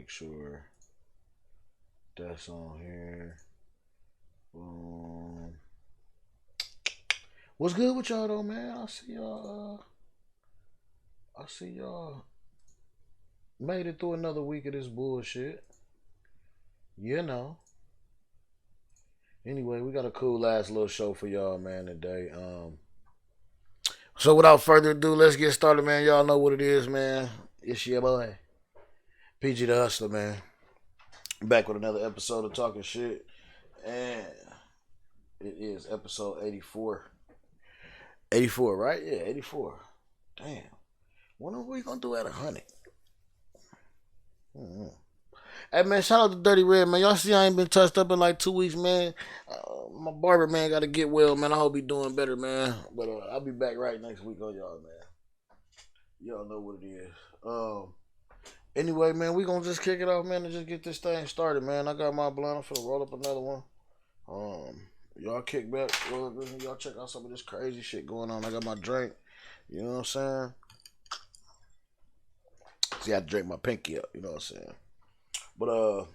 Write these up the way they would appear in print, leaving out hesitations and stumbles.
make sure that's on here. What's good with y'all though, man? I see y'all. I see y'all made it through another week of this bullshit. You know. Anyway, we got a cool last little show for y'all, man, today. So without further ado, let's get started, man. Y'all know what it is, man. It's your boy, PG the Hustler, man. Back with another episode of Talkin Shit. And it is episode 84. 84, right? Yeah, 84. Damn. When are we gonna do at 100? Hey, man, shout out to Dirty Red, man. Y'all see I ain't been touched up in like 2 weeks, man. My barber, man, got to get well, man. I hope he doing better, man. But I'll be back right next week on y'all, man. Y'all know what it is. Anyway, man, we gonna just kick it off, man, and just get this thing started, man. I got my blunt. I'm finna roll up another one. Y'all kick back. Y'all check out some of this crazy shit going on. I got my drink. You know what I'm saying? See, I had to drink my pinky up. You know what I'm saying? But,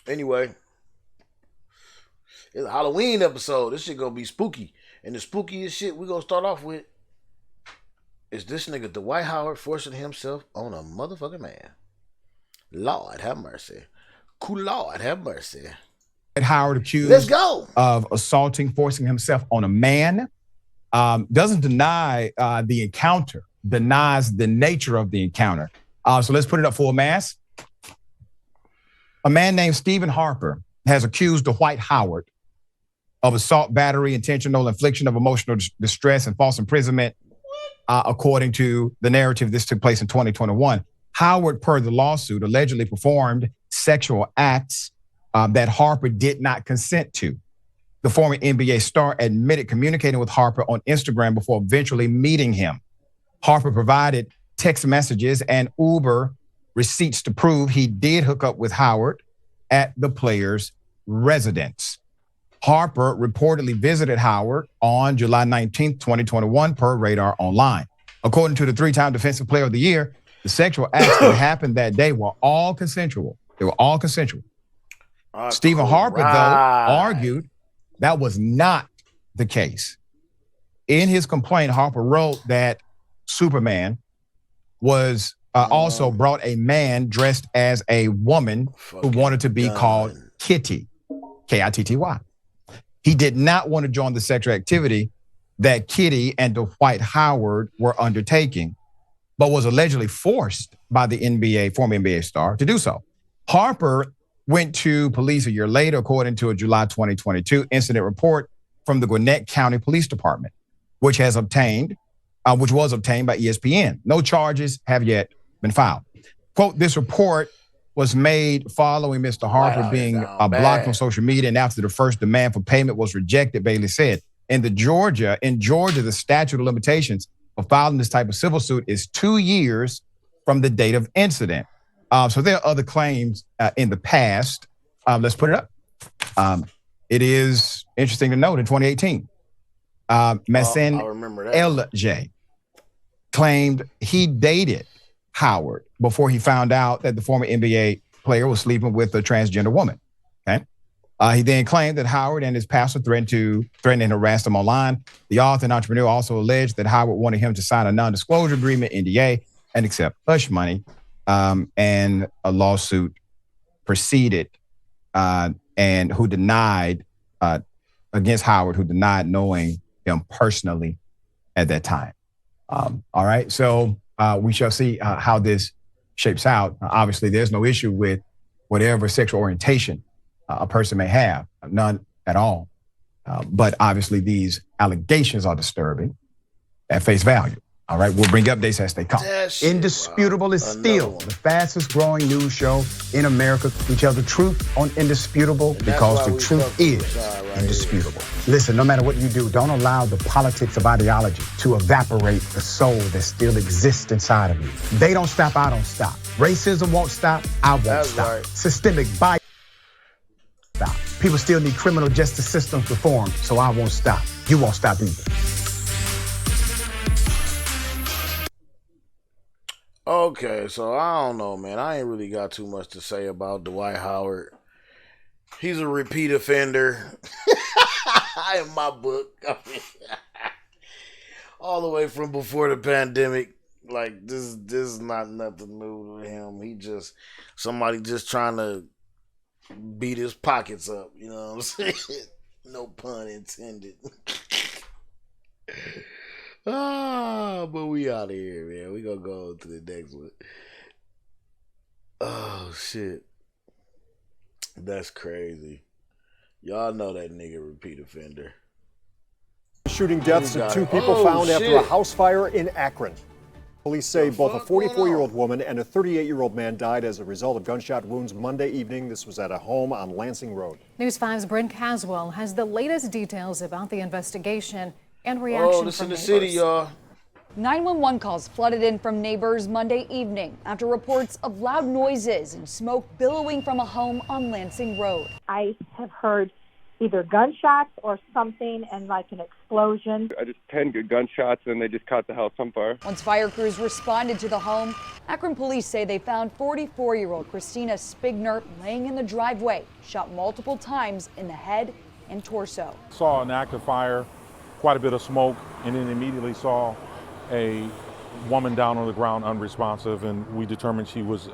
anyway, it's a Halloween episode. This shit gonna be spooky. And the spookiest shit we gonna start off with is this nigga Dwight Howard forcing himself on a motherfucking man. Lord have mercy. Cool Lord have mercy. Howard accused Let's go. of assaulting, forcing himself on a man, doesn't deny the encounter, denies the nature of the encounter. So let's put it up full mass. A man named Stephen Harper has accused Dwight Howard of assault, battery, intentional infliction of emotional distress, and false imprisonment, according to the narrative. This took place in 2021. Howard, per the lawsuit, allegedly performed sexual acts that Harper did not consent to. The former NBA star admitted communicating with Harper on Instagram before eventually meeting him. Harper provided text messages and Uber receipts to prove he did hook up with Howard at the player's residence. Harper reportedly visited Howard on July 19th, 2021, per Radar Online. According to the three-time Defensive Player of the Year, the sexual acts that happened that day were all consensual. They were all consensual. Stephen Harper, though, argued that was not the case. In his complaint, Harper wrote that Superman was also brought a man dressed as a woman who wanted to be called Kitty, Kitty. He did not want to join the sexual activity that Kitty and Dwight Howard were undertaking, but was allegedly forced by the former NBA star to do so. Harper went to police a year later, according to a July 2022 incident report from the Gwinnett County Police Department, which was obtained by ESPN. No charges have yet been filed. Quote, this report was made following Mr. Harper being blocked on social media and after the first demand for payment was rejected, Bailey said. In Georgia, the statute of limitations for filing this type of civil suit is 2 years from the date of incident. So there are other claims in the past. Let's put it up. It is interesting to note in 2018, Massin LJ claimed he dated Howard before he found out that the former NBA player was sleeping with a transgender woman. Okay. He then claimed that Howard and his pastor threatened and harassed him online. The author and entrepreneur also alleged that Howard wanted him to sign a non-disclosure agreement, NDA, and accept hush money. And a lawsuit proceeded and who denied against Howard, who denied knowing him personally at that time. All right, so we shall see how this shapes out. Obviously, there's no issue with whatever sexual orientation a person may have, none at all. But obviously, these allegations are disturbing at face value. All right, we'll bring updates as they come. Indisputable is still the fastest growing news show in America. We tell the truth on Indisputable because the truth is indisputable. Listen, no matter what you do, don't allow the politics of ideology to evaporate the soul that still exists inside of you. They don't stop, I don't stop. Racism won't stop, I won't stop. Systemic bias stop. People still need criminal justice systems reformed, so I won't stop. You won't stop either. Okay, so I don't know, man. I ain't really got too much to say about Dwight Howard. He's a repeat offender. In my book. I mean, all the way from before the pandemic. Like this is not nothing new to him. He just somebody just trying to beat his pockets up. You know what I'm saying? No pun intended. But we out of here, man. We gonna go to the next one. Oh shit, that's crazy. Y'all know that nigga repeat offender. Shooting deaths of two people found after a house fire in Akron. Police say both a 44-year-old woman and a 38-year-old man died as a result of gunshot wounds Monday evening. This was at a home on Lansing Road. News 5's Brent Caswell has the latest details about the investigation and reaction this from in the neighbors. city, y'all. 911 calls flooded in from neighbors Monday evening after reports of loud noises and smoke billowing from a home on Lansing Road. I have heard either gunshots or something and like an explosion. I just 10 good gunshots and they just caught the house on fire. Once fire crews responded to the home, Akron police say they found 44-year-old Christina Spigner laying in the driveway, shot multiple times in the head and torso. Saw an active fire, quite a bit of smoke, and then immediately saw a woman down on the ground unresponsive, and we determined she was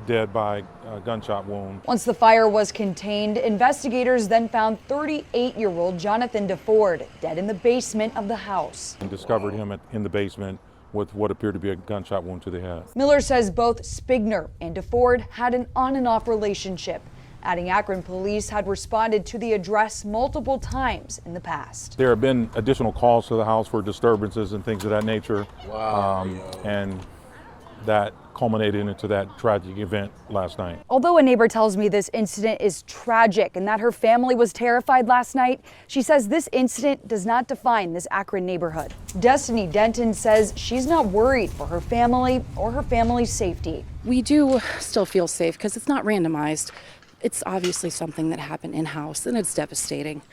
dead by a gunshot wound. Once the fire was contained, investigators then found 38-year-old Jonathan DeFord dead in the basement of the house. And discovered him in the basement with what appeared to be a gunshot wound to the head. Miller says both Spigner and DeFord had an on and off relationship, adding Akron police had responded to the address multiple times in the past. There have been additional calls to the house for disturbances and things of that nature. Wow. And that culminated into that tragic event last night. Although a neighbor tells me this incident is tragic and that her family was terrified last night, she says this incident does not define this Akron neighborhood. Destiny Denton says she's not worried for her family or her family's safety. We do still feel safe because it's not randomized. It's obviously something that happened in-house, and it's devastating.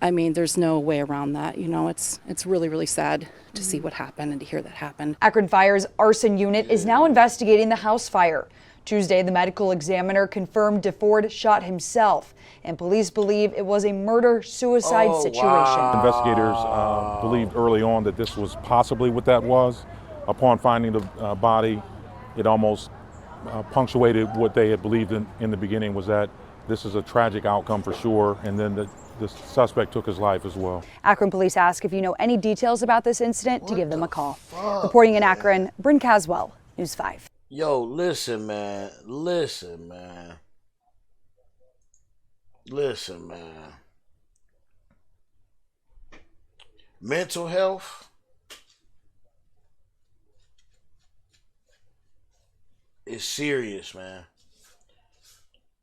I mean, there's no way around that. You know, it's really, really sad to see what happened and to hear that happen. Akron Fire's arson unit is now investigating the house fire. Tuesday, the medical examiner confirmed DeFord shot himself, and police believe it was a murder-suicide situation. Wow. Investigators believed early on that this was possibly what that was. Upon finding the body, it almost punctuated what they had believed in the beginning, was that this is a tragic outcome for sure, and then the suspect took his life as well. Akron police ask if you know any details about this incident to give them a call. Reporting in Akron, Bryn Caswell, News 5. Yo, listen, man. Listen, man. Mental health is serious, man.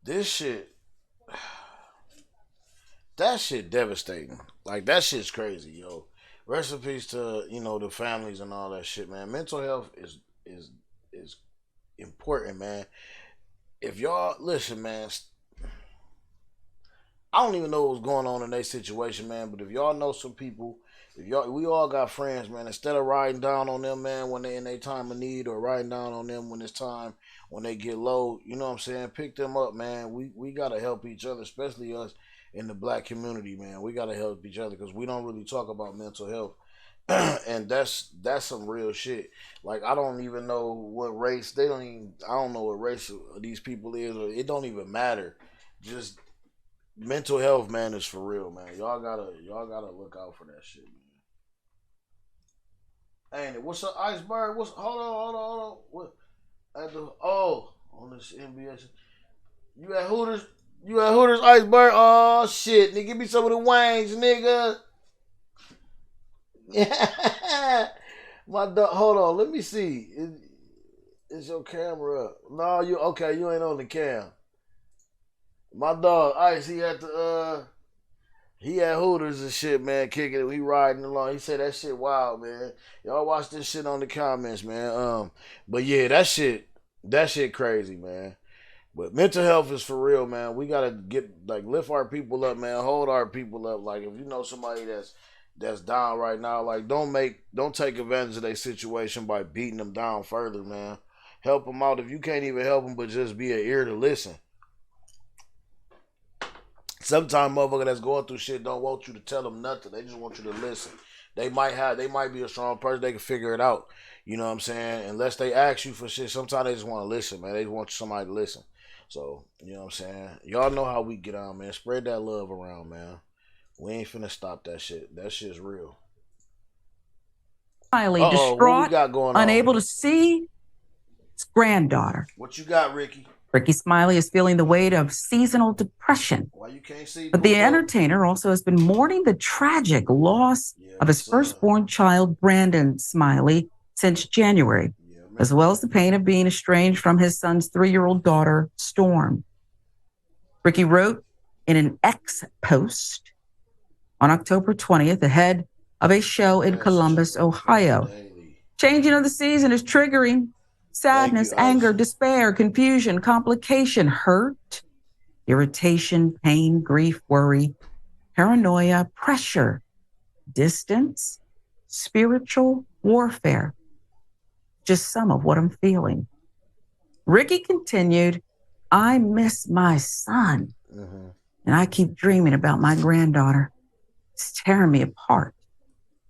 This shit, that shit devastating. Like, that shit's crazy, yo. Rest in peace to, the families and all that shit, man. Mental health is important, man. If y'all, listen, man, I don't even know what's going on in their situation, man, but if y'all know some people, we all got friends, man. Instead of riding down on them, man, when they in their time of need, or riding down on them when it's time, when they get low, you know what I'm saying? Pick them up, man. We gotta help each other, especially us in the black community, man. We gotta help each other because we don't really talk about mental health, and that's some real shit. Like, I don't even know what race I don't know what race these people is, or it don't even matter. Just mental health, man, is for real, man. Y'all gotta look out for that shit, man. Ain't it? What's up, Iceberg? Hold on. What? On this NBA shit. You at Hooters? Iceberg? Oh shit, nigga, give me some of the wings, nigga. Yeah. My dog, hold on, let me see. Is your camera up? No, you ain't on the cam. My dog, Ice, he at Hooters and shit, man, kicking it. He riding along. He said that shit wild, man. Y'all watch this shit on the comments, man. But yeah, that shit crazy, man. But mental health is for real, man. We gotta lift our people up, man. Hold our people up. Like, if you know somebody that's down right now, like, don't take advantage of their situation by beating them down further, man. help them out. If you can't even help them, but just be an ear to listen. Sometimes motherfucker that's going through shit don't want you to tell them nothing. They just want you to listen. They might be a strong person. They can figure it out. You know what I'm saying? Unless they ask you for shit, sometimes they just want to listen, man. They want somebody to listen. So, you know what I'm saying? Y'all know how we get on, man. Spread that love around, man. We ain't finna stop that shit. That shit's real. Smiley, distraught, unable to see his granddaughter. What you got, Ricky? Ricky Smiley is feeling the weight of seasonal depression. Why you can't see? But the entertainer also has been mourning the tragic loss of his firstborn child, Brandon Smiley, since January, as well as the pain of being estranged from his son's 3-year-old daughter, Storm. Ricky wrote in an X post on October 20th, ahead of a show in Columbus, Ohio. Changing of the season is triggering sadness, anger, despair, confusion, complication, hurt, irritation, pain, grief, worry, paranoia, pressure, distance, spiritual warfare. Just some of what I'm feeling. Ricky continued, I miss my son, and I keep dreaming about my granddaughter. It's tearing me apart.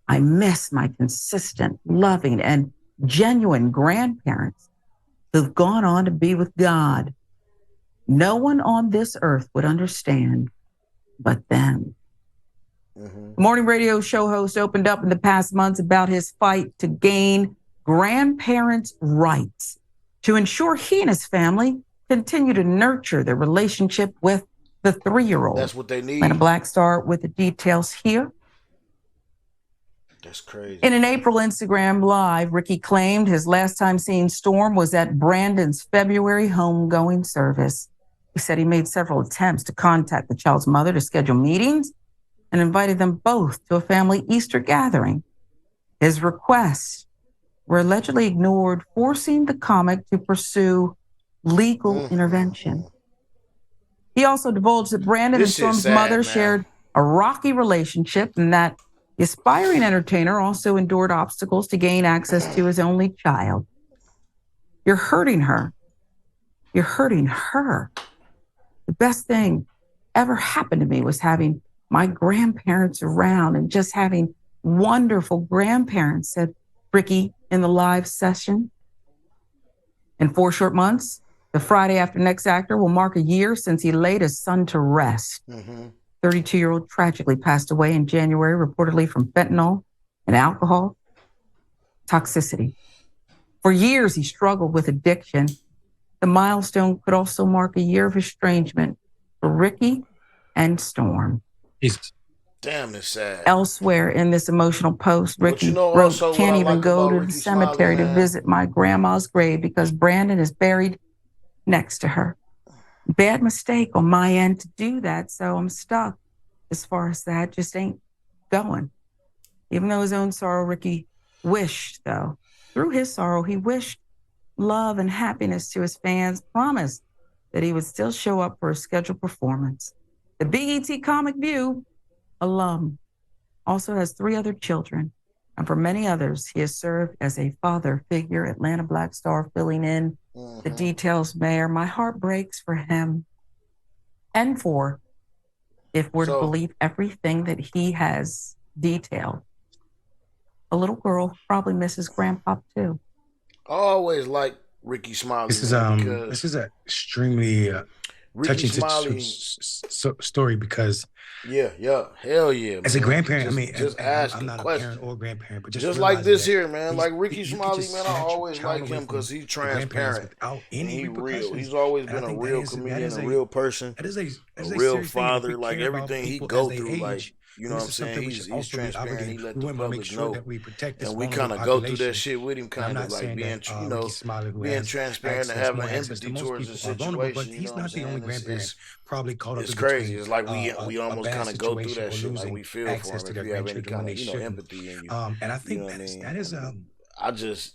I miss my consistent, loving, and genuine grandparents who've gone on to be with God. No one on this earth would understand but them. The morning radio show host opened up in the past months about his fight to gain grandparents' rights to ensure he and his family continue to nurture their relationship with the 3-year-old. That's what they need. And a Black Star with the details here. That's crazy. In an April Instagram Live, Ricky claimed his last time seeing Storm was at Brandon's February homegoing service. He said he made several attempts to contact the child's mother to schedule meetings and invited them both to a family Easter gathering. His requests were allegedly ignored, forcing the comic to pursue legal intervention. He also divulged that Brandon and Storm's mother shared a rocky relationship and that the aspiring entertainer also endured obstacles to gain access to his only child. You're hurting her. You're hurting her. The best thing ever happened to me was having my grandparents around and just having wonderful grandparents, said Ricky in the live session. In 4 short months, the Friday after next actor will mark a year since he laid his son to rest. 32-year-old tragically passed away in January, reportedly from fentanyl and alcohol toxicity. For years, he struggled with addiction. The milestone could also mark a year of estrangement for Ricky and Storm. Jesus. Damn, it's sad. Elsewhere in this emotional post, Ricky wrote, can't even go to the cemetery to visit my grandma's grave because Brandon is buried next to her. Bad mistake on my end to do that, so I'm stuck as far as that. Just ain't going. Even though his own sorrow, Ricky wished, though, through his sorrow, he wished love and happiness to his fans, promised that he would still show up for a scheduled performance. The BET Comic View alum also has 3 other children, and for many others, he has served as a father figure. Atlanta Black Star filling in the details, Mayor. My heart breaks for him and for, if we're to believe everything that he has detailed, a little girl probably misses Grandpa too. I always like Ricky Smiley. This is an extremely touching story because hell yeah. As a grandparent, I'm not a parent or grandparent, but just like this here, man. Like Ricky Smiley, man, I always like him because he's transparent and he's real. He's always been a real comedian, a real person, a real father. Like everything he go through, like. You know what I'm saying? He's transparent. He let the public know. And we kind of go through that shit with him, kind of like being, being transparent and having empathy towards the situation. You know what I'm saying? It's crazy. It's like we almost kind of go through that shit. Like we feel for him if you have any kind of, empathy in you. And I think that is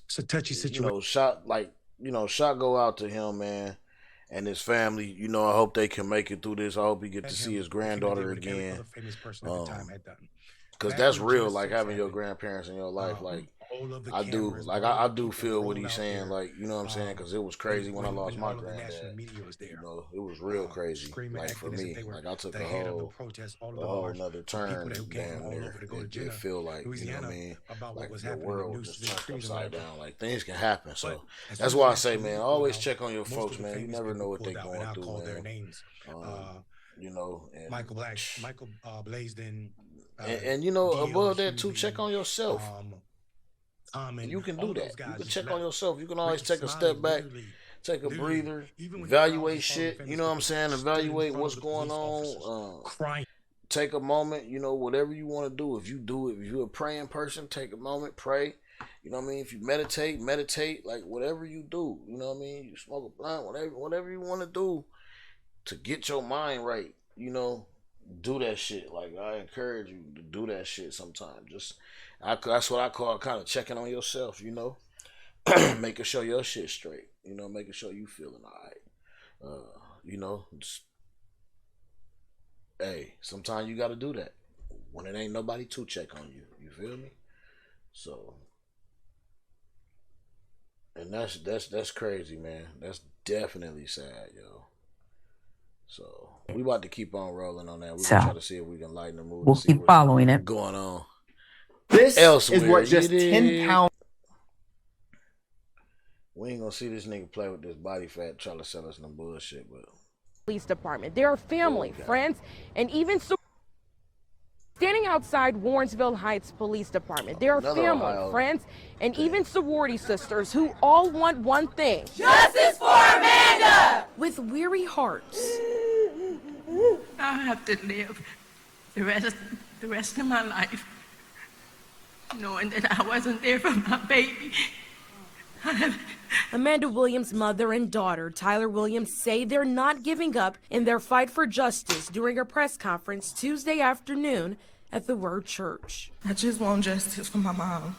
it's a touchy situation. Shot go out to him, man. And his family, I hope they can make it through this. I hope he get to see his granddaughter again. Because that's real, like having your grandparents in your life. Like, I do like I do feel what he's saying, like, you know what I'm saying, because it was crazy when I lost my granddad. You know, it was real crazy. Like for me, like I took a whole nother turn down there. It feel like, you know what I mean, like the world just turned upside down. Like things can happen. So that's why I say, man, always check on your folks, man. You never know what they're going through, man. You know, and Michael Blaisdell. And you know, above that too, check on yourself. You can do that. You can check on yourself. You can always take a step back, take a breather, evaluate shit. You know what I'm saying? Evaluate what's going on. Take a moment. You know, whatever you want to do. If you do it, if you're a praying person, take a moment, pray. You know what I mean? If you meditate. Like whatever you do. You know what I mean? You smoke a blunt, whatever you want to do to get your mind right. You know, do that shit. Like I encourage you to do that shit sometime. That's what I call kind of checking on yourself, you know, making sure your shit straight, you know, making sure you feeling all right. You know, hey, sometimes you got to do that when it ain't nobody to check on you. You feel me? So, and that's crazy, man. That's definitely sad, yo. So we about to keep on rolling on that. We're gonna try to see if we can lighten the mood. We'll keep following it. Going on. This elsewhere, is what just 10 pounds. We ain't gonna see this nigga play with this body fat trying to sell us some bullshit, but police department. There are family, friends, and even standing outside Warrensville Heights Police Department. There are family, friends, and even sorority sisters who all want one thing: justice for Amanda! With weary hearts. I have to live the rest of my life knowing that I wasn't there for my baby. Amanda Williams' mother and daughter, Tyler Williams, say they're not giving up in their fight for justice during a press conference Tuesday afternoon at the Word Church. I just want justice for my mom.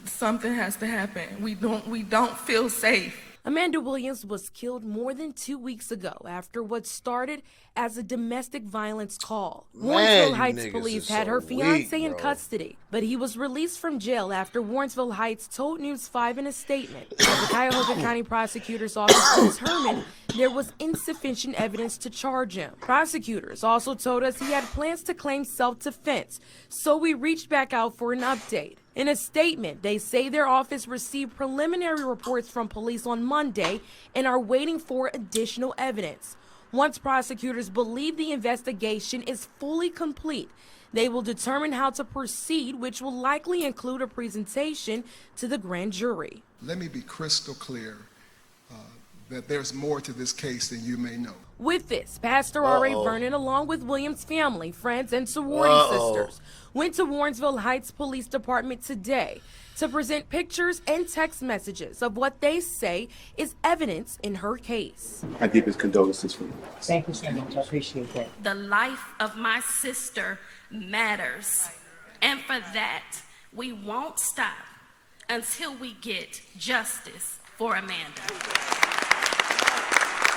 Something has to happen. We don't feel safe. Amanda Williams was killed more than 2 weeks ago after what started as a domestic violence call. Warrensville Heights police had her fiancé in custody, but he was released from jail after Warrensville Heights told News 5 in a statement that the Cuyahoga County Prosecutor's Office determined there was insufficient evidence to charge him. Prosecutors also told us he had plans to claim self-defense, so we reached back out for an update. In a statement, they say their office received preliminary reports from police on Monday and are waiting for additional evidence. Once prosecutors believe the investigation is fully complete, they will determine how to proceed, which will likely include a presentation to the grand jury. Let me be crystal clear that there's more to this case than you may know. With this, Pastor R.A. Vernon, along with Williams' family, friends, and sorority sisters, went to Warrensville Heights Police Department today to present pictures and text messages of what they say is evidence in her case. My deepest condolences for you. Thank you so much. I appreciate that. The life of my sister matters. And for that, we won't stop until we get justice for Amanda.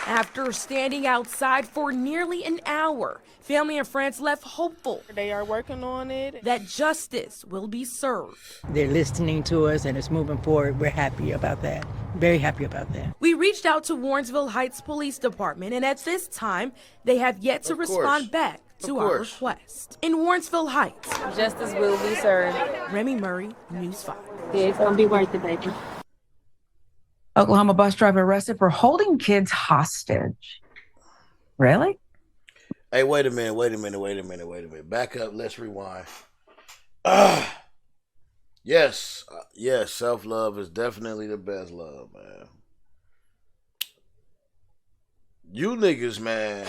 After standing outside for nearly an hour, family and friends left hopeful. They are working on it. That justice will be served. They're listening to us and it's moving forward. We're happy about that. Very happy about that. We reached out to Warrensville Heights Police Department, and at this time, they have yet to respond back to our request. In Warrensville Heights, Justice will be served. Remy Murray, News 5. Yeah, it's going to be worth it, baby. Oklahoma bus driver arrested for holding kids hostage. Really? Hey, wait a minute. Back up. Let's rewind. Yes, self-love is definitely the best love, man. You niggas, man,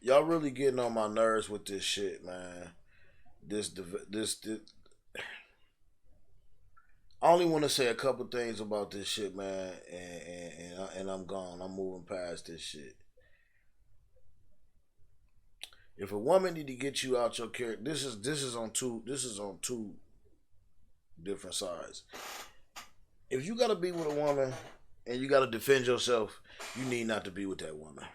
y'all really getting on my nerves with this shit, man. This I only want to say a couple things about this shit, man, and I'm gone. I'm moving past this shit. If a woman need to get you out your character, this is on two different sides. If you gotta be with a woman and you gotta defend yourself, you need not to be with that woman.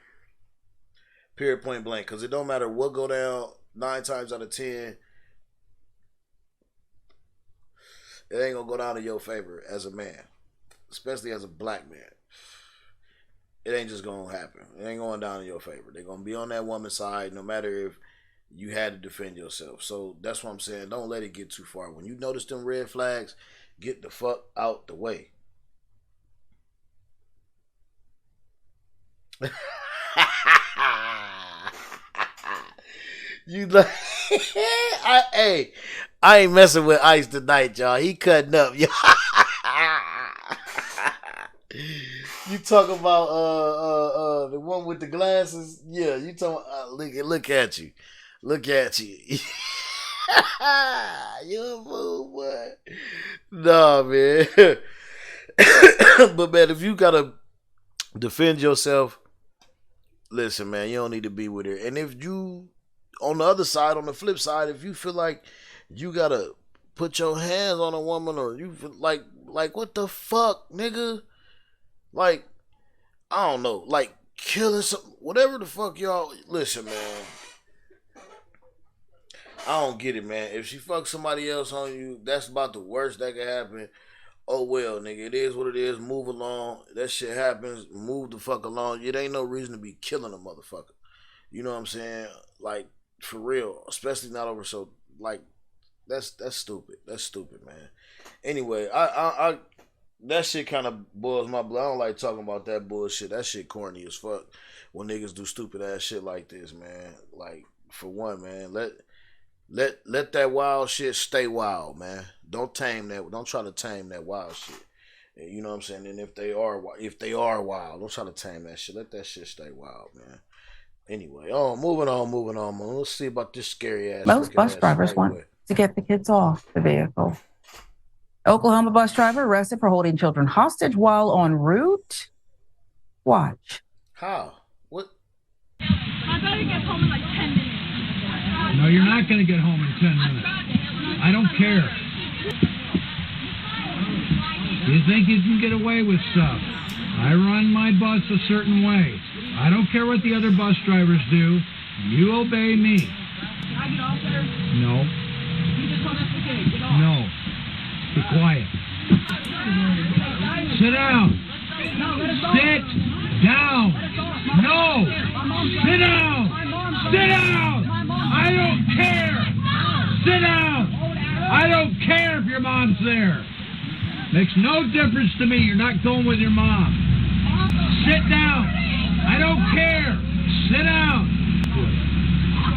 Period, point blank. Because it don't matter what go down. 9 times out of 10. it ain't gonna go down in your favor as a man, especially as a black man. It ain't just gonna happen. It ain't going down in your favor. They're gonna be on that woman's side, no matter if you had to defend yourself. So that's what I'm saying. Don't let it get too far. When you notice them red flags, get the fuck out the way. You like, I ain't messing with Ice tonight, y'all. He cutting up, y'all. You talk about the one with the glasses? Yeah, you talking look at you. Look at you. You a fool, boy. Nah, man. But man, if you gotta defend yourself, listen, man, you don't need to be with her. And if you on the other side, on the flip side, if you feel like you gotta put your hands on a woman, or you feel like what the fuck, nigga? Like, I don't know, like killing some, whatever the fuck y'all. Listen, man, I don't get it, man. If she fucks somebody else on you, that's about the worst that could happen. Oh well, nigga, it is what it is. Move along. That shit happens. Move the fuck along. It ain't no reason to be killing a motherfucker. You know what I'm saying? Like, for real, especially not over. So like, that's stupid. That's stupid, man. Anyway, I that shit kind of boils my blood. I don't like talking about that bullshit. That shit corny as fuck when niggas do stupid ass shit like this, man. Like, for one, man, let that wild shit stay wild, man. Don't tame that. Don't try to tame that wild shit. You know what I'm saying? And if they are wild, don't try to tame that shit. Let that shit stay wild, man. Anyway, moving on, man. Let's see about this scary ass. Most bus drivers want to get the kids off the vehicle. Oklahoma bus driver arrested for holding children hostage while en route. Watch. How? What? I gotta get home in like 10 minutes. No, you're not going to get home in 10 minutes. I don't care. You think you can get away with stuff? I run my bus a certain way. I don't care what the other bus drivers do. You obey me. Can I get off there? No. You just want us to get off? No. Be quiet. Sit down. No, let us off. Sit down. No. Sit down. Sit down. I don't care. Sit down. I don't care if your mom's there. Makes no difference to me. You're not going with your mom. Sit down. I don't care. Sit down.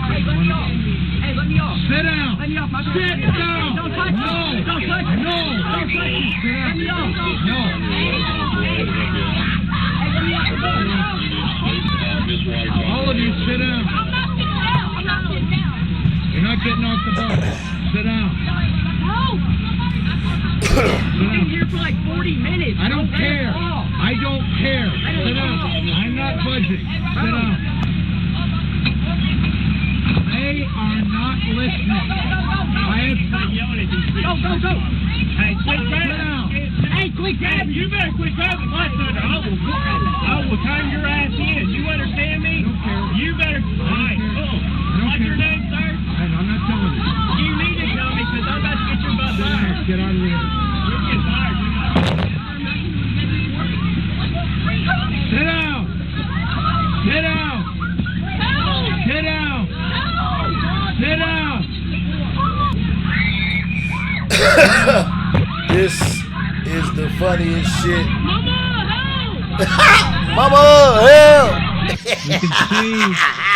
Hey, let me off. Hey, let me off. Sit down. Let me off. My Sit down. Don't touch me. No. Don't touch me. No. Don't touch me. Sit down. Let me off. No. Hey, let me off. All of you, sit down. I'm not sitting down. I'm not sitting down. You're not getting off the bus. Sit down. No. I've been here for like 40 minutes. I don't care. I don't care. Sit down. I'm not budging. Sit down. They are not listening. I have yelling at these people. Go. Hey, quit grabbing. Hey, quit grabbing. You better quit grabbing my thunder. I will turn your ass in. You understand me? I don't care. You better. All right. What's your name, sir? I'm not telling you. You need to tell me because I'm about to get your butt fired. Get out of here. You'll get fired. Sit down. Sit down. Sit down. Sit down. This is the funniest shit. Mama, help! You can see,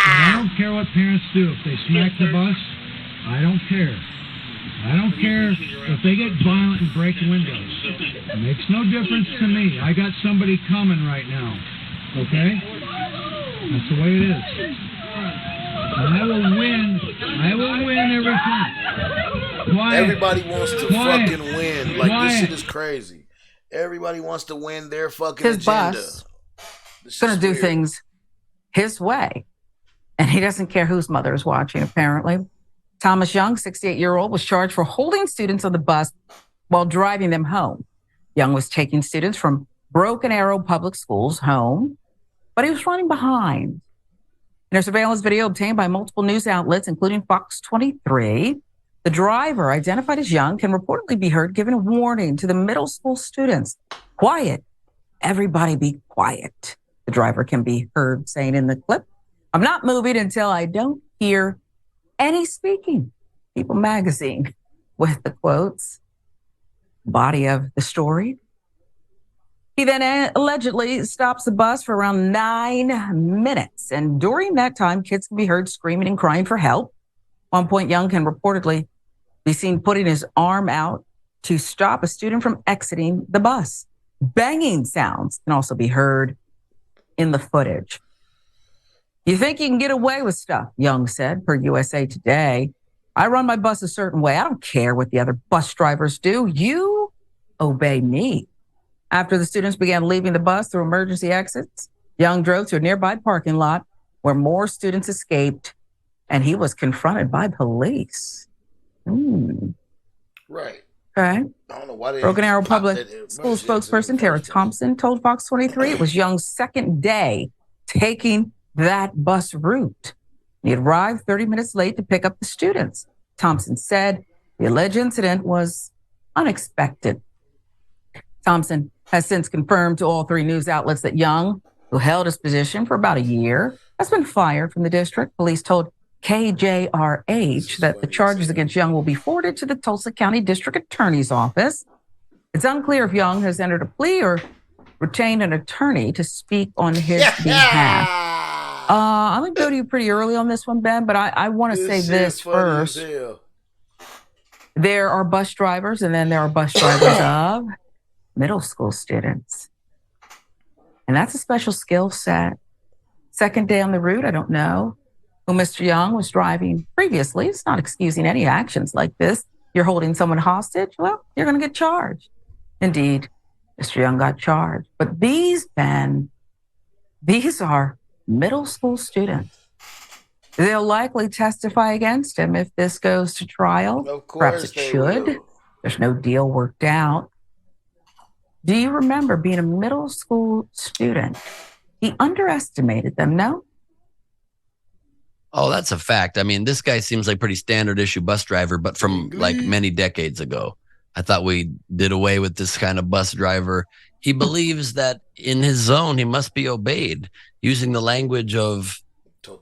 I don't care what parents do. If they smack the bus, I don't care. I don't care if they get violent and break windows. It makes no difference to me. I got somebody coming right now. Okay? That's the way it is. And I will win. I will win everything. Quiet. Everybody wants to Quiet. fucking win. Like, Quiet. this shit is crazy. Everybody wants to win their fucking His agenda. bus is going to do things his way. And he doesn't care whose mother is watching, apparently. Thomas Young, 68-year-old, was charged for holding students on the bus while driving them home. Young was taking students from Broken Arrow Public Schools home, but he was running behind. In a surveillance video obtained by multiple news outlets, including Fox 23, The driver, identified as Young, can reportedly be heard giving a warning to the middle school students. Quiet. Everybody be quiet. The driver can be heard saying in the clip, I'm not moving until I don't hear any speaking. People magazine with the quotes. Body of the story. He then allegedly stops the bus for around 9 minutes. And during that time, kids can be heard screaming and crying for help. At one point, Young can reportedly be seen putting his arm out to stop a student from exiting the bus. Banging sounds can also be heard in the footage. You think you can get away with stuff, Young said, per USA Today. I run my bus a certain way. I don't care what the other bus drivers do. You obey me. After the students began leaving the bus through emergency exits, Young drove to a nearby parking lot where more students escaped, and he was confronted by police. Right. Okay. I don't know why they Broken Arrow Public School spokesperson Tara Thompson told Fox 23 it was Young's second day taking that bus route. He arrived 30 minutes late to pick up the students. Thompson said the alleged incident was unexpected. Thompson has since confirmed to all three news outlets that Young, who held his position for about a year, has been fired from the district. Police told KJRH that the charges against Young will be forwarded to the Tulsa County District Attorney's Office. It's unclear if Young has entered a plea or retained an attorney to speak on his behalf. I'm going to go to you pretty early on this one, Ben, but I want to say this first. There are bus drivers, and then there are bus drivers of middle school students. And that's a special skill set. Second day on the route, I don't know who Mr. Young was driving previously. It's not excusing any actions like this. You're holding someone hostage, well, you're going to get charged. Indeed, Mr. Young got charged. But these, Ben, these are middle school students. They'll likely testify against him if this goes to trial. Of course. Perhaps it should. Will. There's no deal worked out. Do you remember being a middle school student? He underestimated them, no? Oh, that's a fact. I mean, this guy seems like pretty standard issue bus driver, but from like many decades ago. I thought we did away with this kind of bus driver. He believes that in his zone, he must be obeyed, using the language of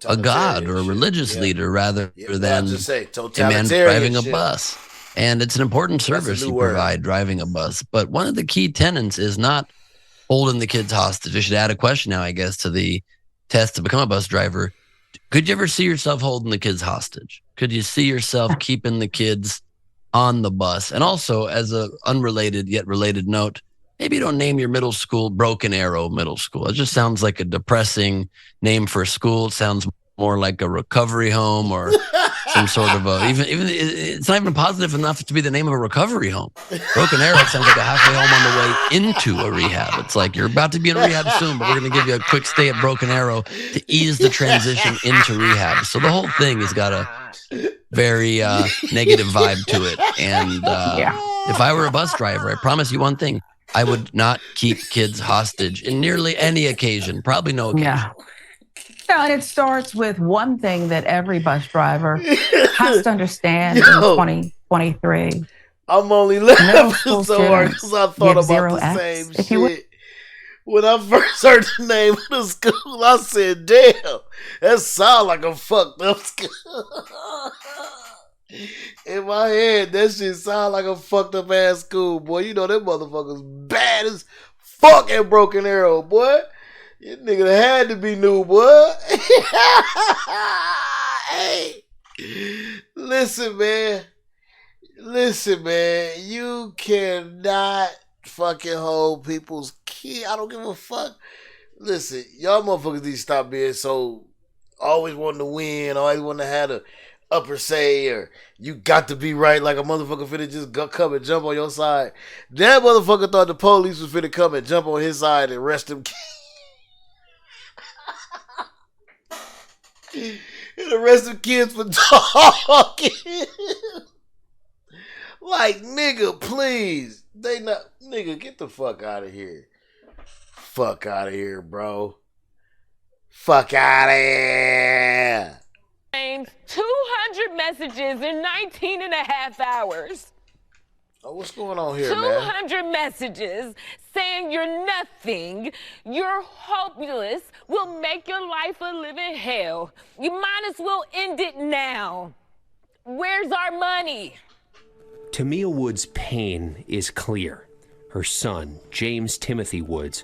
a god or a religious leader rather than a man driving a bus. And it's an important service you provide, driving a bus. But one of the key tenets is not holding the kids hostage. I should add a question now, I guess, to the test to become a bus driver. Could you ever see yourself holding the kids hostage? Could you see yourself keeping the kids on the bus? And also, as a unrelated yet related note, maybe you don't name your middle school Broken Arrow Middle School. It just sounds like a depressing name for a school. It sounds more like a recovery home or some sort of a, even it's not even positive enough to be the name of a recovery home. Broken Arrow sounds like a halfway home on the way into a rehab. It's like you're about to be in rehab soon, but we're going to give you a quick stay at Broken Arrow to ease the transition into rehab. So the whole thing has got a very negative vibe to it. And if I were a bus driver, I promise you one thing. I would not keep kids hostage in nearly any occasion. Probably no occasion. Yeah. No, and it starts with one thing that every bus driver has to understand in 2023. I'm only laughing so hard because I thought about the same shit. When I first heard the name of the school, I said, damn, that sounds like a fucked up school. In my head, that shit sound like a fucked up ass school, boy. You know that motherfucker's bad as fuck at Broken Arrow, boy. You nigga had to be new, boy. Hey, listen, man. You cannot fucking hold people's key. I don't give a fuck. Listen, y'all motherfuckers need to stop being so always wanting to win, always wanting to have the upper say, or you got to be right like a motherfucker finna just come and jump on your side. That motherfucker thought the police was finna come and jump on his side and arrest him. And arrest the kids for talking. Like, nigga, please. They not, nigga, get the fuck out of here. Fuck out of here, bro. Fuck out of here. 200 messages in 19 and a half hours. Oh, what's going on here, man? 200 messages saying you're nothing, you're hopeless, will make your life a living hell. You might as well end it now. Where's our money? Tamia Woods' pain is clear. Her son, James Timothy Woods,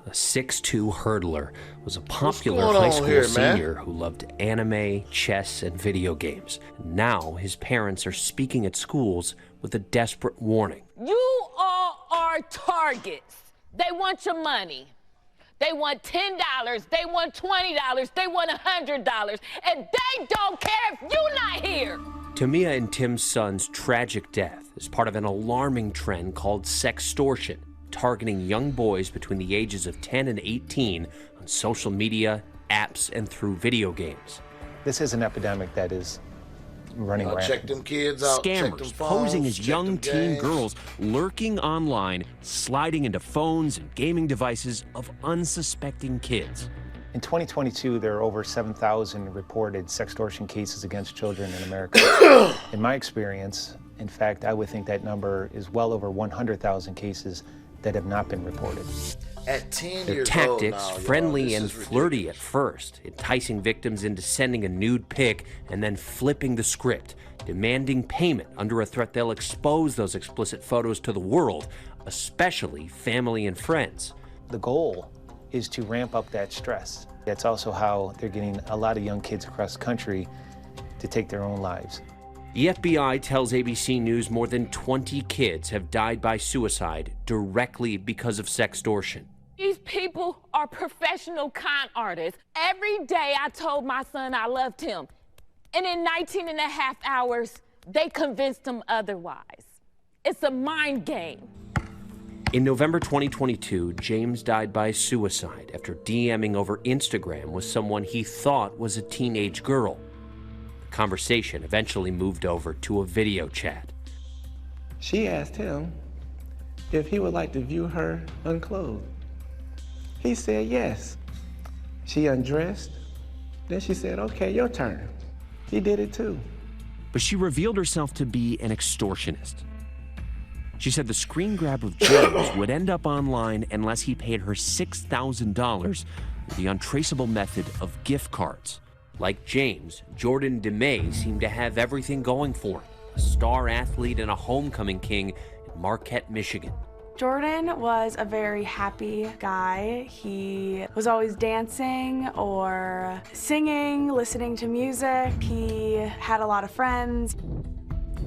a 6'2" hurdler, was a popular high school senior who loved anime, chess, and video games. Now his parents are speaking at schools with a desperate warning. You all are targets. They want your money. They want $10, they want $20, they want $100, and they don't care if you're not here. Tamia and Tim's son's tragic death is part of an alarming trend called sextortion, targeting young boys between the ages of 10 and 18 on social media, apps, and through video games. This is an epidemic that is running rampant. Check them kids out. Scammers check them phones, posing as check young them teen games. girls lurking online, sliding into phones and gaming devices of unsuspecting kids. In 2022, there are over 7,000 reported sextortion cases against children in America. In my experience, in fact, I would think that number is well over 100,000 cases that have not been reported. At 10 Their years tactics, old now, friendly this and is flirty at first, enticing victims into sending a nude pic and then flipping the script, demanding payment under a threat they'll expose those explicit photos to the world, especially family and friends. The goal is to ramp up that stress. That's also how they're getting a lot of young kids across the country to take their own lives. The FBI tells ABC News more than 20 kids have died by suicide directly because of sextortion. These people are professional con artists. Every day I told my son I loved him. And in 19 and a half hours, they convinced him otherwise. It's a mind game. In November 2022, James died by suicide after DMing over Instagram with someone he thought was a teenage girl. The conversation eventually moved over to a video chat. She asked him if he would like to view her unclothed. He said yes. She undressed. Then she said, okay, your turn. He did it too. But she revealed herself to be an extortionist. She said the screen grab of James would end up online unless he paid her $6,000 with the untraceable method of gift cards. Like James, Jordan DeMay seemed to have everything going for him. A star athlete and a homecoming king in Marquette, Michigan. Jordan was a very happy guy. He was always dancing or singing, listening to music. He had a lot of friends.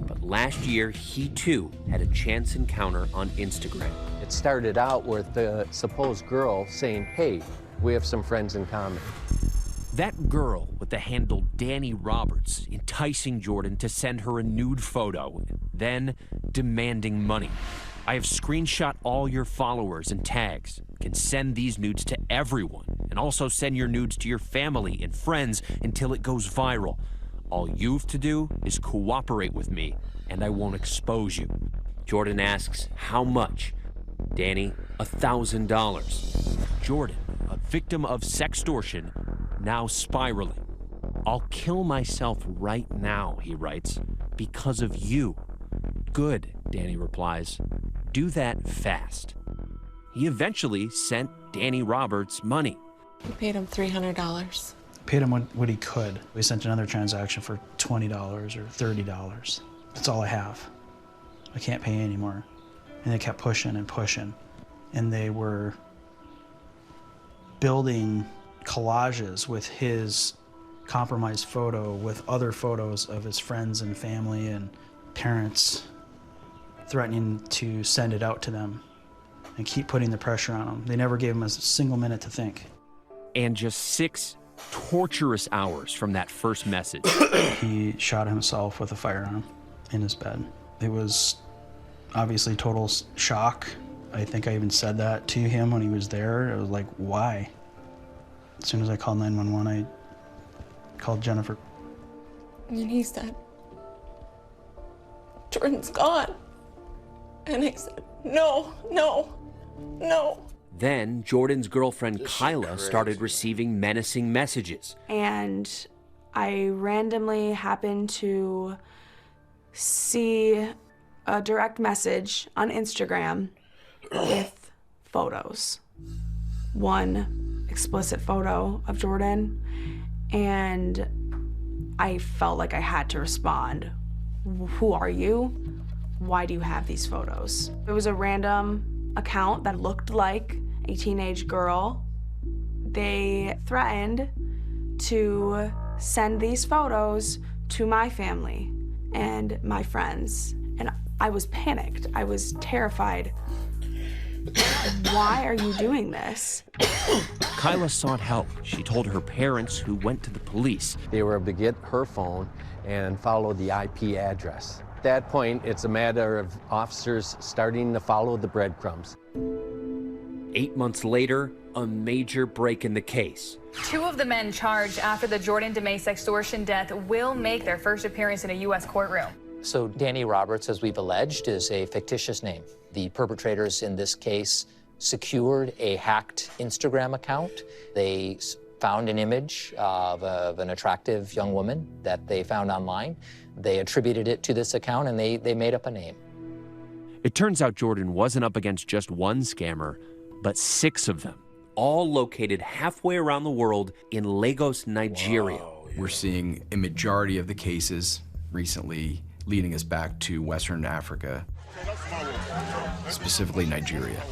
But last year, he too had a chance encounter on Instagram. It started out with the supposed girl saying, hey, we have some friends in common. That girl with the handle Danny Roberts enticing Jordan to send her a nude photo, then demanding money. I have screenshot all your followers and tags. You can send these nudes to everyone, and also send your nudes to your family and friends until it goes viral. All you've to do is cooperate with me, and I won't expose you. Jordan asks, how much? Danny, $1,000. Jordan, a victim of sextortion, now spiraling. I'll kill myself right now, he writes, because of you. Good, Danny replies. Do that fast. He eventually sent Danny Roberts money. We paid him $300. Paid him what he could. We sent another transaction for $20 or $30. That's all I have. I can't pay anymore. And they kept pushing and pushing. And they were building collages with his compromised photo with other photos of his friends and family and parents, threatening to send it out to them and keep putting the pressure on them. They never gave him a single minute to think. And just 6 torturous hours from that first message. He shot himself with a firearm in his bed. It was obviously total shock. I think I even said that to him when he was there. I was like, why? As soon as I called 911, I called Jennifer. And he said, Jordan's gone. And I said, no, no, no. Then Jordan's girlfriend Kyla started receiving menacing messages. And I randomly happened to see a direct message on Instagram with photos. One explicit photo of Jordan, and I felt like I had to respond. Who are you? Why do you have these photos? It was a random account that looked like a teenage girl. They threatened to send these photos to my family and my friends. And I was panicked. I was terrified. Why are you doing this? Kyla sought help. She told her parents, who went to the police. They were able to get her phone and follow the IP address. At that point, it's a matter of officers starting to follow the breadcrumbs. 8 months later, a major break in the case. 2 of the men charged after the Jordan DeMay sextortion death will make their first appearance in a U.S. courtroom. So Danny Roberts, as we've alleged, is a fictitious name. The perpetrators in this case secured a hacked Instagram account. They found an image of an attractive young woman that they found online. They attributed it to this account, and they made up a name. It turns out Jordan wasn't up against just one scammer, but 6 of them, all located halfway around the world in Lagos, Nigeria. Wow, yeah. We're seeing a majority of the cases recently leading us back to Western Africa, specifically Nigeria.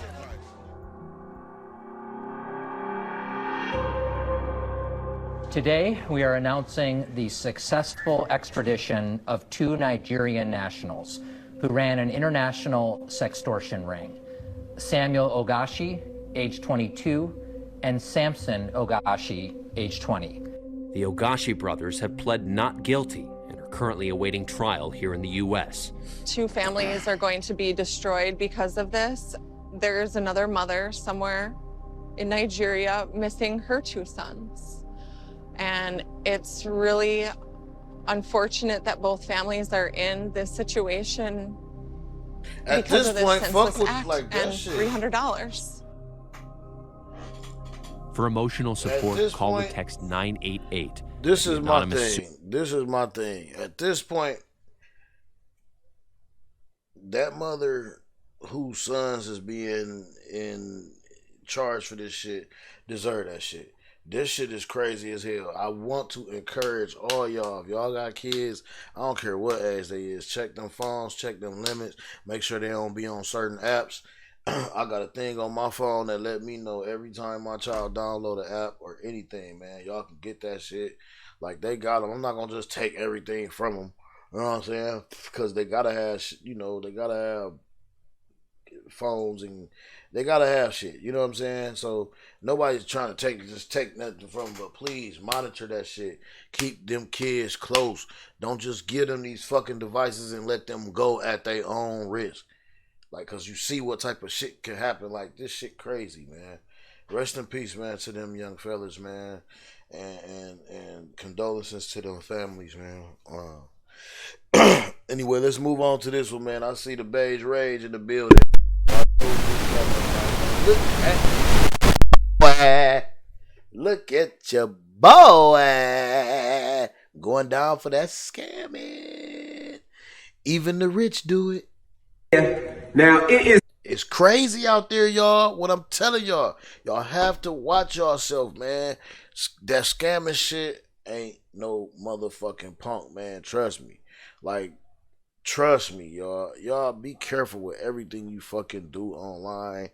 Today, we are announcing the successful extradition of 2 Nigerian nationals who ran an international sextortion ring. Samuel Ogashi, age 22, and Samson Ogashi, age 20. The Ogashi brothers have pled not guilty and are currently awaiting trial here in the U.S. 2 families are going to be destroyed because of this. There's another mother somewhere in Nigeria missing her 2 sons. And it's really unfortunate that both families are in this situation at because this of this point, senseless fuck with act like that and shit. $300. For emotional support, call or point, text 988. This is my Anonymous thing. This is my thing. At this point, that mother whose sons is being in charge for this shit deserve that shit. This shit is crazy as hell. I want to encourage all y'all. If y'all got kids, I don't care what age they is. Check them phones, check them limits. Make sure they don't be on certain apps. I got a thing on my phone that let me know every time my child download an app or anything, man. Y'all can get that shit. Like, they got them. I'm not going to just take everything from them. You know what I'm saying? Because they got to have, they got to have phones and they got to have shit. You know what I'm saying? So, nobody's trying to just take nothing from them. But please, monitor that shit. Keep them kids close. Don't just give them these fucking devices and let them go at their own risk. Like, cause you see what type of shit can happen. Like, this shit crazy, man. Rest in peace, man, to them young fellas, man. And condolences to them families, man. Anyway, let's move on to this one, man. I see the beige rage in the building. Look at your boy going down for that scamming. Even the rich do it. Now it's crazy out there, y'all. What I'm telling y'all have to watch yourself, man. That scamming shit ain't no motherfucking punk, man. Trust me. Like, trust me, y'all. Y'all be careful with everything you fucking do online.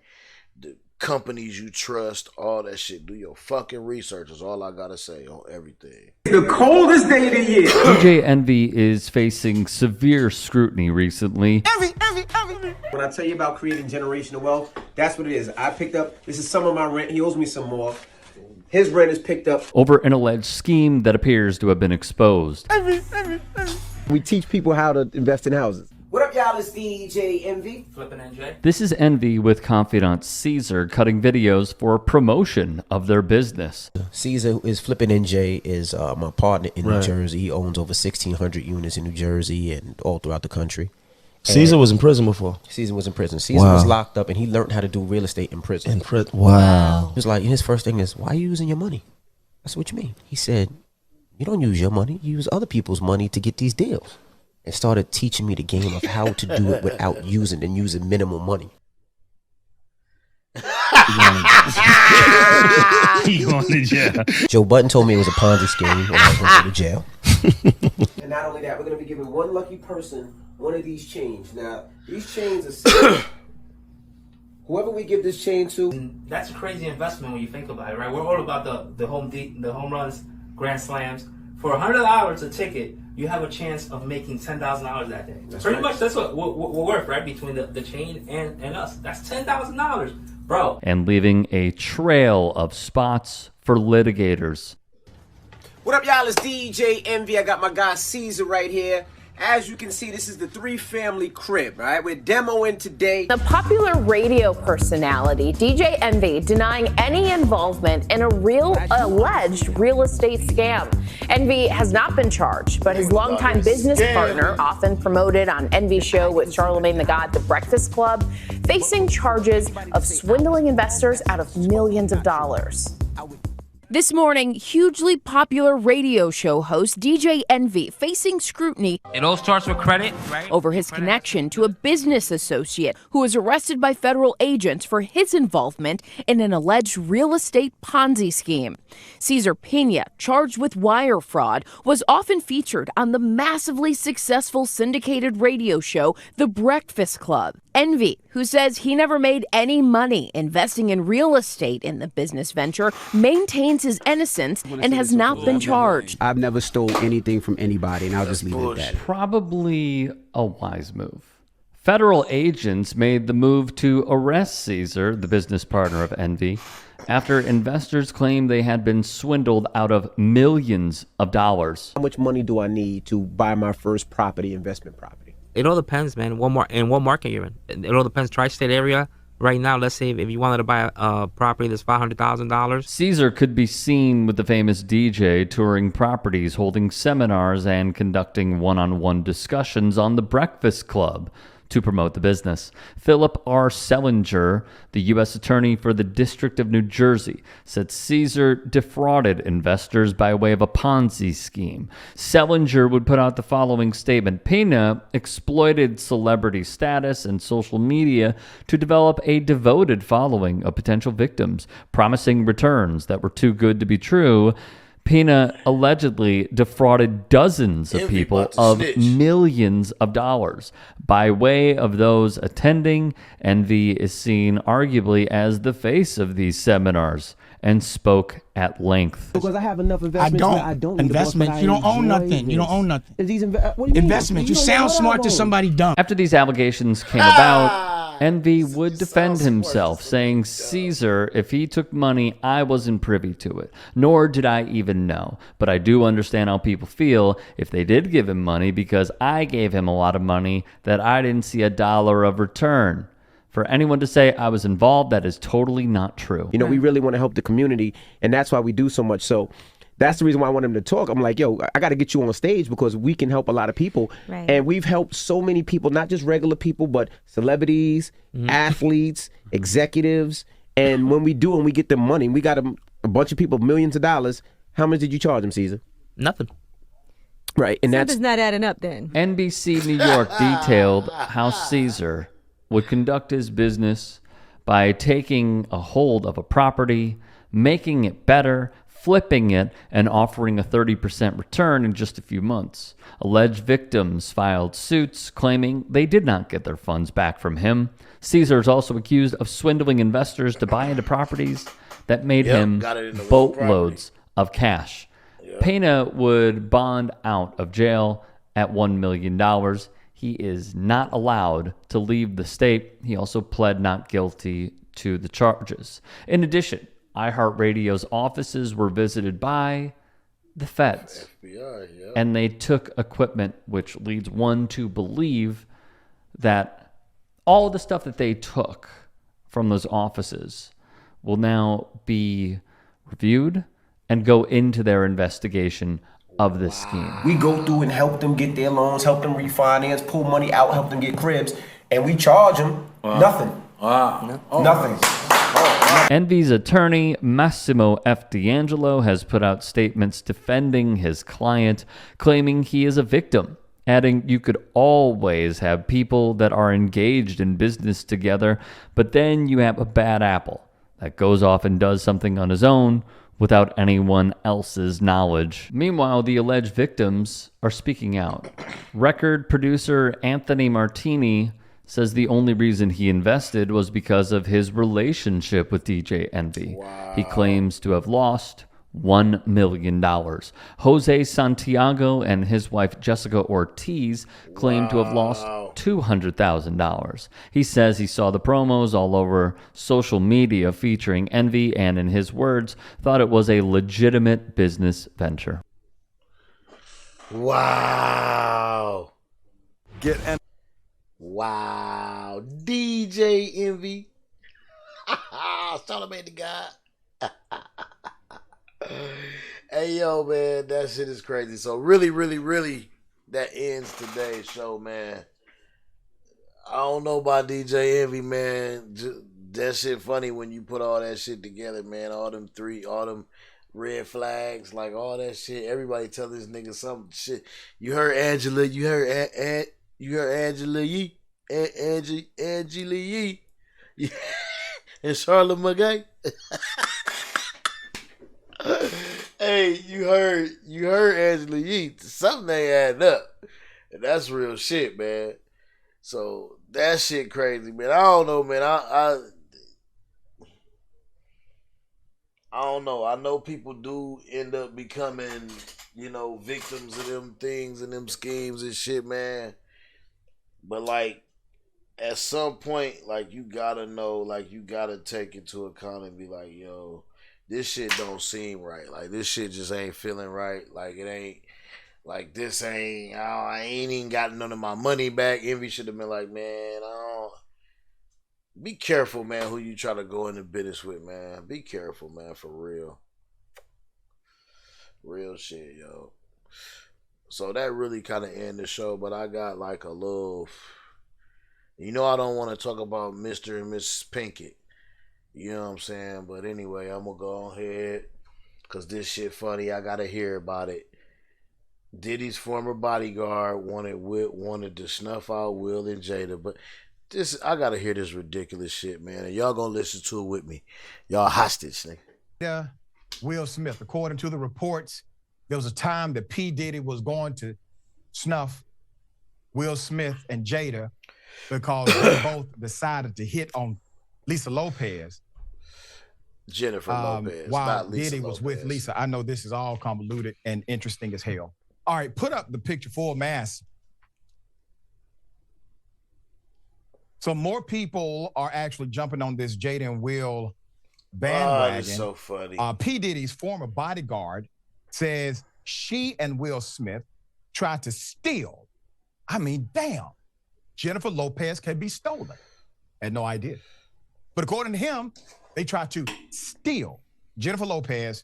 The companies you trust, all that shit. Do your fucking research is all I gotta say on everything. The coldest day of the year. DJ Envy is facing severe scrutiny recently. When I tell you about creating generational wealth, that's what it is. I picked up, this is some of my rent. He owes me some more. His rent is picked up Over an alleged scheme that appears to have been exposed. We teach people how to invest in houses. What up, y'all? It's DJ Envy. Flippin' NJ. This is Envy with confidant Cesar cutting videos for promotion of their business. Cesar is Flippin' NJ is my partner in New Right. Jersey. He owns over 1,600 units in New Jersey and all throughout the country. Cesar was in prison before. Cesar was in prison. Cesar was locked up, and he learned how to do real estate in prison. In prison. Wow. He was like, his first thing is, why are you using your money? I said, what you mean? He said, You don't use your money. You use other people's money to get these deals. And started teaching me the game of how to do it without using minimal money. He going to jail. Joe Budden told me it was a Ponzi scheme and I was going to go to jail. And not only that, we're going to be giving one lucky person one of these chains. Now, these chains are sealed. Whoever we give this chain to, that's a crazy investment when you think about it, right? We're all about the home runs, grand slams. For $100 a ticket, you have a chance of making $10,000 that day. That's Pretty right. much that's what we're worth, right? Between the chain and us. That's $10,000, bro. And leaving a trail of spots for litigators. What up, y'all? It's DJ Envy. I got my guy Cesar right here. As you can see, this is the 3-family crib, right? We're demoing today. The popular radio personality, DJ Envy, denying any involvement in a alleged real estate scam. Envy has not been charged, but his longtime business partner, often promoted on Envy's show with Charlamagne the God, The Breakfast Club, facing charges of swindling investors out of millions of dollars. This morning, hugely popular radio show host DJ Envy facing scrutiny. It all starts with credit, right? Over his connection to a business associate who was arrested by federal agents for his involvement in an alleged real estate Ponzi scheme. Cesar Piña, charged with wire fraud, was often featured on the massively successful syndicated radio show The Breakfast Club. Envy, who says he never made any money investing in real estate in the business venture, maintains his innocence and has not been charged. I've never stole anything from anybody, and I'll just leave it at that. Probably a wise move. Federal agents made the move to arrest Cesar, the business partner of Envy, after investors claimed they had been swindled out of millions of dollars. How much money do I need to buy my first investment property? It all depends, man. What market you're in. It all depends. Tri-state area. Right now, let's say if you wanted to buy a property that's $500,000. Cesar could be seen with the famous DJ touring properties, holding seminars, and conducting one-on-one discussions on The Breakfast Club to promote the business. Philip R. Sellinger, the U.S. Attorney for the District of New Jersey, said Cesar defrauded investors by way of a Ponzi scheme. Sellinger would put out the following statement: Piña exploited celebrity status and social media to develop a devoted following of potential victims, promising returns that were too good to be true. Piña allegedly defrauded dozens of people of millions of dollars. By way of those attending, Envy is seen arguably as the face of these seminars and spoke at length. Because I have enough investments. I don't investments. You don't own nothing. You don't own nothing. Investments. You sound smart to somebody dumb. After these allegations came about, Envy would defend himself, saying, Cesar, if he took money, I wasn't privy to it, nor did I even know. But I do understand how people feel if they did give him money, because I gave him a lot of money that I didn't see a dollar of return. For anyone to say I was involved, that is totally not true. You know, we really want to help the community, and that's why we do so much. So that's the reason why I want him to talk. I'm like, yo, I got to get you on stage because we can help a lot of people. Right. And we've helped so many people, not just regular people, but celebrities, athletes, executives. And when we do and we get them money, we got a bunch of people, millions of dollars. How much did you charge them, Cesar? Nothing. Right. And Something's not adding up then. NBC New York detailed how Cesar would conduct his business by taking a hold of a property, making it better, flipping it, and offering a 30% return in just a few months. Alleged victims filed suits claiming they did not get their funds back from him. Cesar is also accused of swindling investors to buy into properties that made him boatloads of cash. Piña would bond out of jail at $1 million. He is not allowed to leave the state. He also pled not guilty to the charges. In addition, iHeartRadio's offices were visited by the feds, FBI, and they took equipment, which leads one to believe that all the stuff that they took from those offices will now be reviewed and go into their investigation of this scheme. We go through and help them get their loans, help them refinance, pull money out, help them get cribs, and we charge them nothing. Wow. Nothing. Envy's attorney, Massimo F. D'Angelo, has put out statements defending his client, claiming he is a victim, adding you could always have people that are engaged in business together, but then you have a bad apple that goes off and does something on his own without anyone else's knowledge. Meanwhile, the alleged victims are speaking out. Record producer Anthony Martini says the only reason he invested was because of his relationship with DJ Envy. Wow. He claims to have lost $1 million. Jose Santiago and his wife Jessica Ortiz claim to have lost $200,000. He says he saw the promos all over social media featuring Envy and, in his words, thought it was a legitimate business venture. Wow. Wow. DJ Envy. Solomon the God. Hey, yo, man, that shit is crazy. So really, that ends today's show, man. I don't know about DJ Envy, man. That shit funny when you put all that shit together, man. All them red flags, like all that shit. Everybody tell this nigga some shit. You heard Angela. You heard Angela Yee. Angela Yee. And Charlotte McGay. Hey, you heard Angela Yee. Something ain't adding up. And that's real shit, man. So that shit crazy, man. I don't know, man. I don't know. I know people do end up becoming, victims of them things and them schemes and shit, man. But like, at some point, like, you gotta know, like, you gotta take into account and be like, yo, this shit don't seem right. Like, this shit just ain't feeling right. Like, it ain't, like, this ain't, I ain't even got none of my money back. Envy should have been like, man, be careful, man, who you try to go into business with, man. Be careful, man, for real. Real shit, yo. So that really kind of ended the show, but I got like a little, I don't want to talk about Mr. and Mrs. Pinkett. You know what I'm saying? But anyway, I'm going to go ahead because this shit funny. I got to hear about it. Diddy's former bodyguard wanted to snuff out Will and Jada, but I got to hear this ridiculous shit, man. And y'all going to listen to it with me. Y'all hostage, nigga. Yeah, Will Smith. According to the reports, there was a time that P. Diddy was going to snuff Will Smith and Jada because they both decided to hit on Lisa Lopez. Jennifer Lopez, while not Lisa Diddy was Lopez. with Lisa. I know this is all convoluted and interesting as hell. All right, put up the picture full mass. So more people are actually jumping on this Jada and Will bandwagon. That's so funny. P. Diddy's former bodyguard says she and Will Smith tried to steal. I mean, damn. Jennifer Lopez can be stolen. Had no idea. But according to him, they tried to steal Jennifer Lopez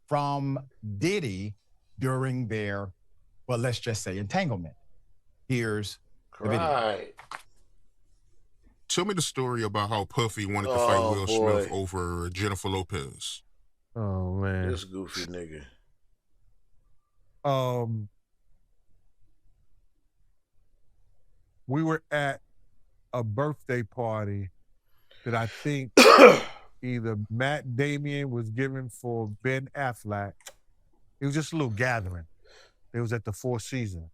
from Diddy during their, well, let's just say entanglement. Here's the video. Tell me the story about how Puffy wanted to fight Will Smith over Jennifer Lopez. Oh, man. This goofy nigga. We were at a birthday party that I think either Matt Damien was giving for Ben Affleck. It was just a little gathering. It was at the Four Seasons.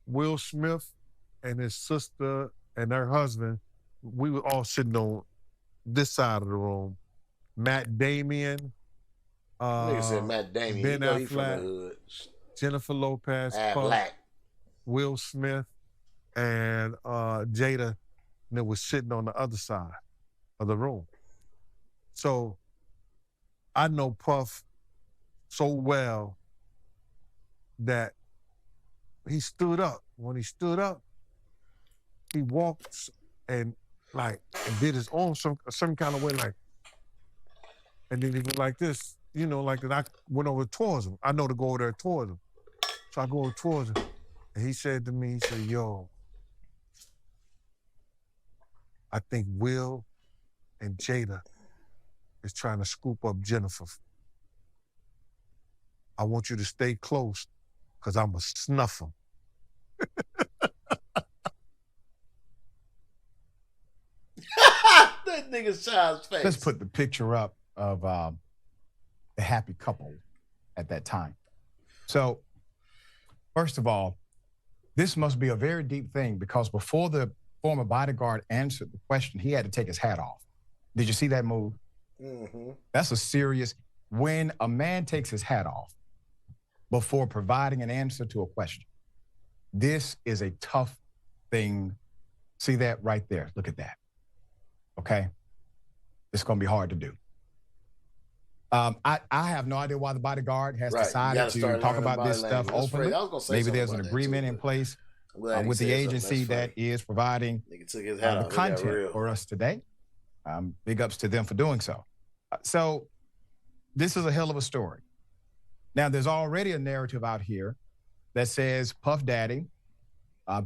Will Smith and his sister and her husband, we were all sitting on this side of the room. Matt Damien, Nigga said Matt Damien. Ben He from the Affleck, hood. Jennifer Lopez, Affleck. Will Smith, and Jada was sitting on the other side of the room. So I know Puff so well that he stood up. When he stood up, he walked and did his own some kind of way, and then he went like this, like that. I went over towards him. I know to go over there towards him. So I go over towards him, and he said to me, he said, yo, I think Will and Jada is trying to scoop up Jennifer. I want you to stay close, because I'm going to snuff them. That nigga's child's face. Let's put the picture up of the happy couple at that time. So, first of all, this must be a very deep thing, because before the former bodyguard answered the question, he had to take his hat off. Did you see that move? Mm-hmm. That's a serious, when a man takes his hat off before providing an answer to a question, this is a tough thing. See that right there? Look at that. Okay? It's going to be hard to do. I have no idea why the bodyguard has decided to talk about this stuff openly. Maybe there's an agreement in place with the agency that is providing the content for us today. Big ups to them for doing so. So this is a hell of a story. Now, there's already a narrative out here that says Puff Daddy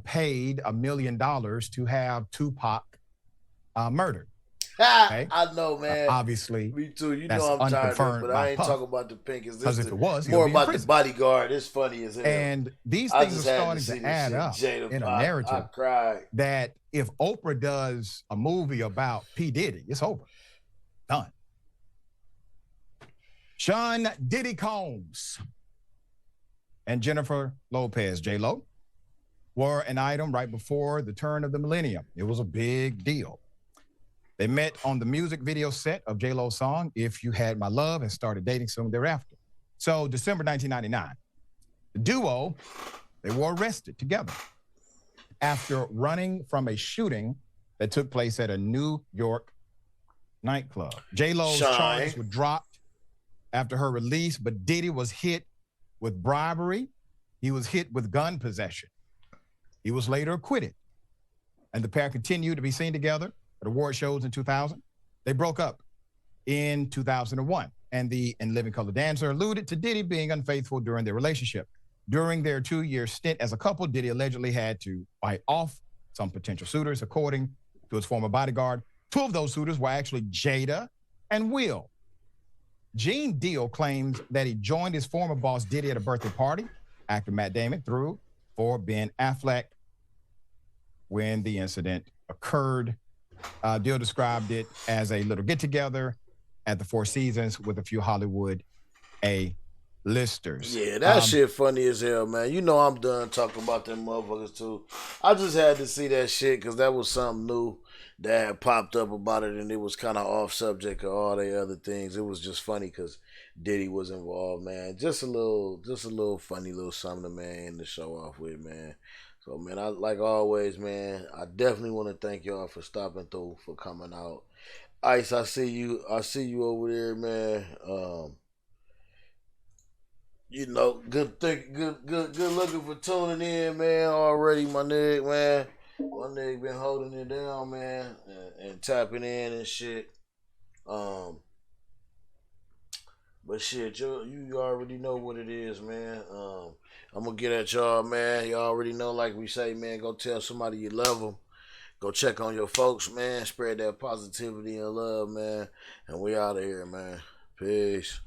paid $1 million to have Tupac murdered. Okay? I know, man. Obviously, me too. You that's know I'm tired of it, but I ain't Puff. talking about the pink. Because if it was, more about the bodyguard. It's funny as hell. And these things are starting to add up in a narrative I cried. that if Oprah does a movie about P. Diddy, it's over. Done. Sean Diddy Combs and Jennifer Lopez, J-Lo, were an item right before the turn of the millennium. It was a big deal. They met on the music video set of J-Lo's song, If You Had My Love, and started dating soon thereafter. So December 1999, the duo, they were arrested together after running from a shooting that took place at a New York nightclub. J-Lo's charges were dropped after her release, but Diddy was hit with bribery. He was hit with gun possession. He was later acquitted. And the pair continued to be seen together at award shows in 2000. They broke up in 2001. And the In Living Color Dancer alluded to Diddy being unfaithful during their relationship. During their 2-year stint as a couple, Diddy allegedly had to fight off some potential suitors, according to his former bodyguard. 2 of those suitors were actually Jada and Will. Gene Deal claims that he joined his former boss Diddy at a birthday party. Actor Matt Damon threw for Ben Affleck when the incident occurred. Deal described it as a little get-together at the Four Seasons with a few Hollywood A-listers. Yeah, that shit funny as hell, man. You know I'm done talking about them motherfuckers, too. I just had to see that shit because that was something new that had popped up about it, and it was kind of off subject of all the other things. It was just funny because Diddy was involved, man. Just a little funny little something, man, to show off with, man. So, man, I like always, man, I definitely want to thank y'all for stopping through, for coming out. Ice, I see you over there, man. You know, good looking for tuning in, man. Already, my nigga, man. My nigga been holding it down, man, and tapping in and shit. But shit, you already know what it is, man. I'm gonna get at y'all, man. Y'all already know, like we say, man, go tell somebody you love them. Go check on your folks, man. Spread that positivity and love, man. And we out of here, man. Peace.